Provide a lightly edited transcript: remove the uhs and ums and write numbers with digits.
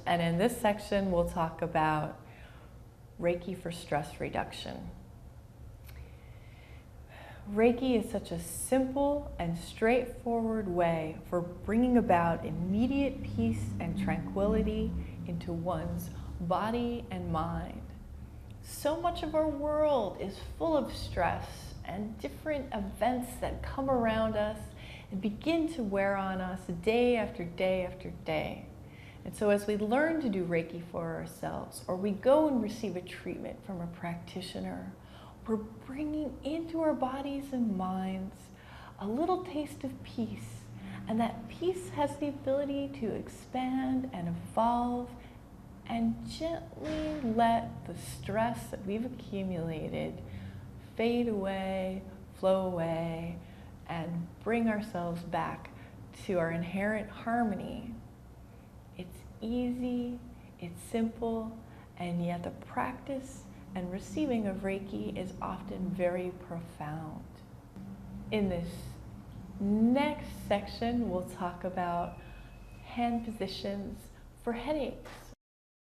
and in this section we'll talk about Reiki for stress reduction. Reiki is such a simple and straightforward way for bringing about immediate peace and tranquility into one's body and mind. So much of our world is full of stress and different events that come around us and begin to wear on us day after day after day. And so as we learn to do Reiki for ourselves, or we go and receive a treatment from a practitioner, we're bringing into our bodies and minds a little taste of peace. And that peace has the ability to expand and evolve and gently let the stress that we've accumulated fade away, flow away, and bring ourselves back to our inherent harmony. It's easy, it's simple, and yet the practice and receiving of Reiki is often very profound. In this next section, we'll talk about hand positions for headaches.